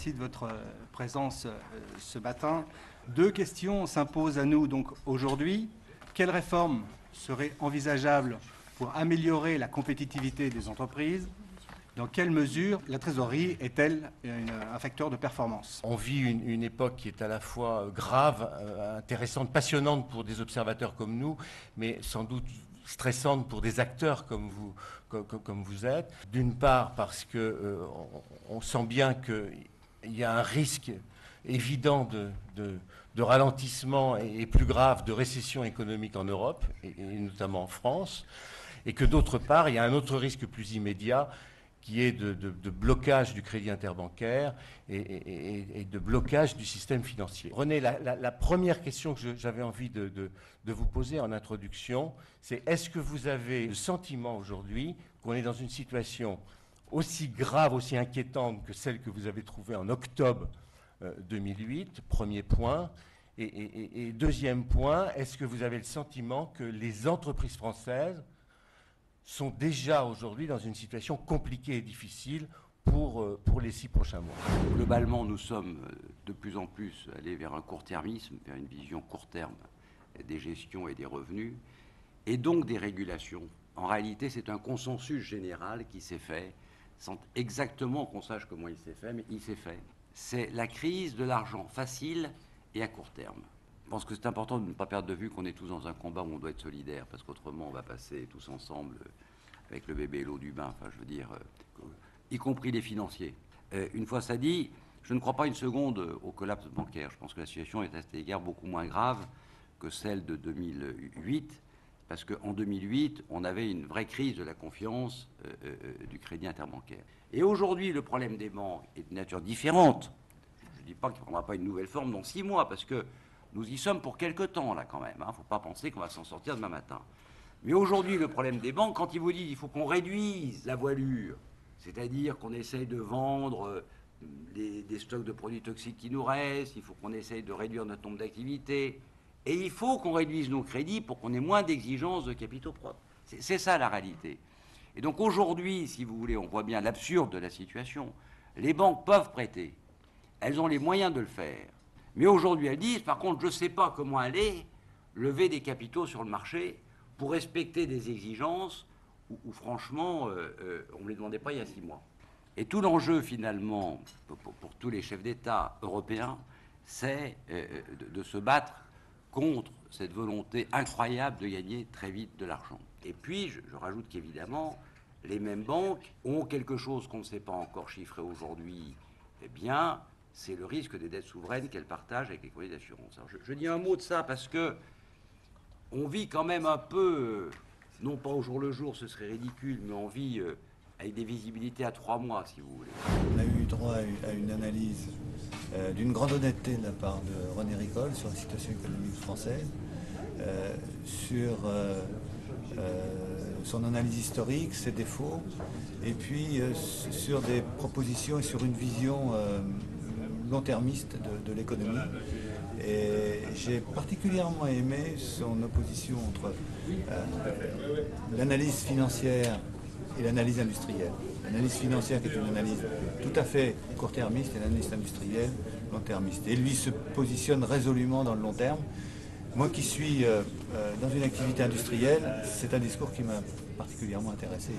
merci de votre présence ce matin. Deux questions s'imposent à nous donc aujourd'hui. Quelles réformes seraient envisageables pour améliorer la compétitivité des entreprises? Dans quelle mesure la trésorerie est-elle un facteur de performance? On vit une époque qui est à la fois grave, intéressante, passionnante pour des observateurs comme nous, mais sans doute stressante pour des acteurs comme vous êtes. D'une part parce qu'on sent bien qu'il y a un risque évident de ralentissement et plus grave de récession économique en Europe, et notamment en France, et que d'autre part, il y a un autre risque plus immédiat qui est de blocage du crédit interbancaire et de blocage du système financier. René, la première question que j'avais envie de vous poser en introduction, c'est est-ce que vous avez le sentiment aujourd'hui qu'on est dans une situation aussi grave, aussi inquiétante que celle que vous avez trouvée en octobre 2008, premier point. Et deuxième point, est-ce que vous avez le sentiment que les entreprises françaises sont déjà aujourd'hui dans une situation compliquée et difficile pour les 6 prochains mois? Globalement, nous sommes de plus en plus allés vers un court-termisme, vers une vision court terme des gestions et des revenus, et donc des régulations. En réalité, c'est un consensus général qui s'est fait, sans exactement qu'on sache comment il s'est fait, mais il s'est fait. C'est la crise de l'argent facile et à court terme. Je pense que c'est important de ne pas perdre de vue qu'on est tous dans un combat où on doit être solidaire, parce qu'autrement on va passer tous ensemble avec le bébé et l'eau du bain, enfin je veux dire, y compris les financiers. Une fois ça dit, je ne crois pas une seconde au collapse bancaire. Je pense que la situation est à cet égard beaucoup moins grave que celle de 2008, parce qu'en 2008, on avait une vraie crise de la confiance du crédit interbancaire. Et aujourd'hui, le problème des banques est de nature différente. Je ne dis pas qu'il ne prendra pas une nouvelle forme dans 6 mois, parce que nous y sommes pour quelque temps, là, quand même. Il ne faut pas penser qu'on va s'en sortir demain matin. Mais aujourd'hui, le problème des banques, quand ils vous disent qu'il faut qu'on réduise la voilure, c'est-à-dire qu'on essaye de vendre des stocks de produits toxiques qui nous restent, il faut qu'on essaye de réduire notre nombre d'activités, et il faut qu'on réduise nos crédits pour qu'on ait moins d'exigences de capitaux propres. C'est ça, la réalité. Et donc aujourd'hui, si vous voulez, on voit bien l'absurde de la situation. Les banques peuvent prêter. Elles ont les moyens de le faire. Mais aujourd'hui, elles disent, par contre, je ne sais pas comment aller lever des capitaux sur le marché pour respecter des exigences où franchement, on ne les demandait pas il y a 6 mois. Et tout l'enjeu, finalement, pour tous les chefs d'État européens, c'est de se battre contre cette volonté incroyable de gagner très vite de l'argent. Et puis, je rajoute qu'évidemment, les mêmes banques ont quelque chose qu'on ne sait pas encore chiffrer aujourd'hui, eh bien, c'est le risque des dettes souveraines qu'elles partagent avec les compagnies d'assurance. Alors je dis un mot de ça parce que on vit quand même un peu, non pas au jour le jour, ce serait ridicule, mais on vit avec des visibilités à 3 mois, si vous voulez. On a eu droit à une analyse d'une grande honnêteté de la part de René Ricol sur la situation économique française, sur son analyse historique, ses défauts, et puis sur des propositions et sur une vision long-termiste de l'économie. Et j'ai particulièrement aimé son opposition entre l'analyse financière et l'analyse industrielle. L'analyse financière qui est une analyse tout à fait court-termiste et l'analyse industrielle long-termiste. Et lui se positionne résolument dans le long terme. Moi qui suis dans une activité industrielle, c'est un discours qui m'a particulièrement intéressé.